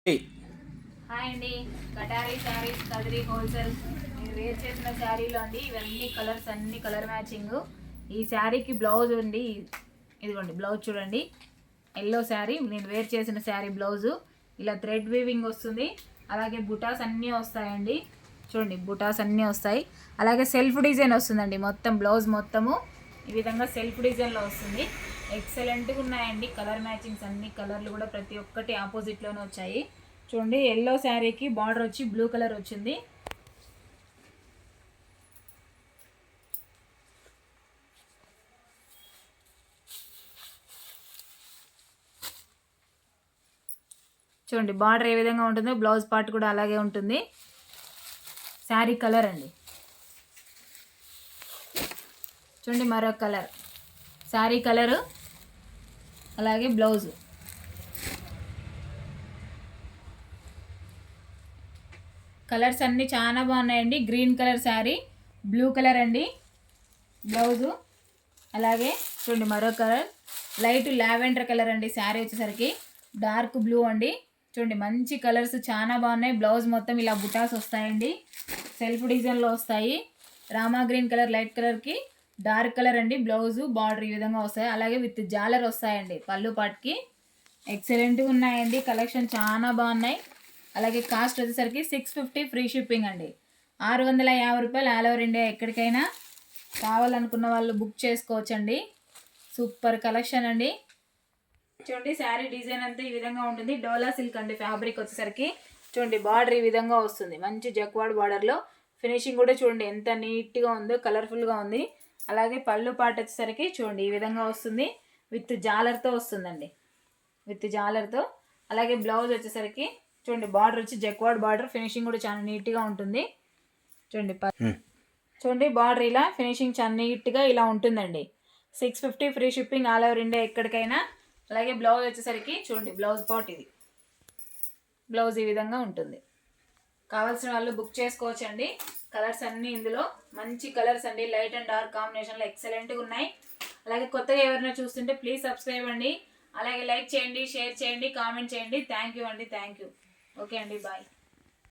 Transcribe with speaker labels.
Speaker 1: Hi అండి, కటారీ saris Kadiri wholesale. నేను wear చేసిన శారీలో అండి ఇవన్నీ కలర్స్, అన్ని కలర్ మ్యాచింగ్. ఈ శారీకి బ్లౌజ్ ఉంది, ఇదిగోండి బ్లౌజ్ చూడండి. ఎల్లో శారీ, నేను వేర్ చేసిన శారీ బ్లౌజు ఇలా థ్రెడ్ వీవింగ్ వస్తుంది. అలాగే బుటాస్ అన్నీ వస్తాయండి, చూడండి బుటాస్ అన్నీ వస్తాయి. అలాగే సెల్ఫ్ డిజైన్ వస్తుందండి, మొత్తం బ్లౌజ్ మొత్తము ఈ విధంగా సెల్ఫ్ డిజైన్లో వస్తుంది. ఎక్సలెంట్గా ఉన్నాయండి కలర్ మ్యాచింగ్స్, అన్ని కలర్లు కూడా ప్రతి ఒక్కటి ఆపోజిట్లోనే వచ్చాయి. చూడండి ఎల్లో శారీకి బార్డర్ వచ్చి బ్లూ కలర్ వచ్చింది. చూడండి బార్డర్ ఏ విధంగా ఉంటుందో బ్లౌజ్ పార్ట్ కూడా అలాగే ఉంటుంది. శారీ కలర్ అండి, చూడండి మరొక కలర్, శారీ కలరు అలాగే బ్లౌజు. కలర్స్ అన్నీ చాలా బాగున్నాయండి. Green colour sari, blue colour అండి బ్లౌజు. అలాగే చూడండి మరో కలర్, లైట్ లావెండర్ కలర్ అండి శారీ వచ్చేసరికి. డార్క్ బ్లూ అండి, చూడండి మంచి కలర్స్ చాలా బాగున్నాయి. బ్లౌజ్ మొత్తం ఇలా బుటాస్ వస్తాయండి, సెల్ఫ్ డిజైన్లో వస్తాయి. రామా గ్రీన్ కలర్ లైట్ కలర్కి డార్క్ కలర్ అండి బ్లౌజు. బార్డర్ ఈ విధంగా వస్తాయి, అలాగే విత్ జాలర్ వస్తాయండి పళ్ళు పాటికి. ఎక్సలెంట్గా ఉన్నాయండి, కలెక్షన్ చాలా బాగున్నాయి. అలాగే కాస్ట్ వచ్చేసరికి 650 ఫ్రీ షిప్పింగ్ అండి. 650 రూపాయలు ఆల్ ఓవర్ ఇండియా. ఎక్కడికైనా కావాలనుకున్న వాళ్ళు బుక్ చేసుకోవచ్చండి. సూపర్ కలెక్షన్ అండి. చూడండి శారీ డిజైన్ అంతా ఈ విధంగా ఉంటుంది. డోలా సిల్క్ అండి ఫ్యాబ్రిక్ వచ్చేసరికి. చూడండి బార్డర్ ఈ విధంగా వస్తుంది, మంచి జక్వాడ్ బార్డర్లో. ఫినిషింగ్ కూడా చూడండి ఎంత నీట్గా ఉందో, కలర్ఫుల్గా ఉంది. అలాగే పళ్ళు పాట వచ్చేసరికి చూడండి ఈ విధంగా వస్తుంది, విత్ జాలర్తో వస్తుందండి, విత్ జాలర్తో. అలాగే బ్లౌజ్ వచ్చేసరికి చూడండి బార్డర్ వచ్చి జక్వాడ్ బార్డర్. ఫినిషింగ్ కూడా చాలా నీట్గా ఉంటుంది. చూడండి చూడండి బార్డర్ ఇలా ఫినిషింగ్ చాలా నీట్గా ఇలా ఉంటుందండి. 650 free shipping all over India ఎక్కడికైనా. అలాగే బ్లౌజ్ వచ్చేసరికి చూడండి బ్లౌజ్ పార్ట్ ఇది, బ్లౌజ్ ఈ విధంగా ఉంటుంది. కావాల్సిన వాళ్ళు బుక్ చేసుకోవచ్చండి. కలర్స్ అన్నీ ఇందులో మంచి కలర్స్ అండి, లైట్ అండ్ డార్క్ కాంబినేషన్లో ఎక్సలెంట్గా ఉన్నాయి. అలాగే కొత్తగా ఎవరైనా చూస్తుంటే ప్లీజ్ సబ్స్క్రైబ్ అండి. అలాగే లైక్ చేయండి, షేర్ చేయండి, కామెంట్ చేయండి. థ్యాంక్ యూ అండి, థ్యాంక్ యూ. ఓకే అండి, బాయ్.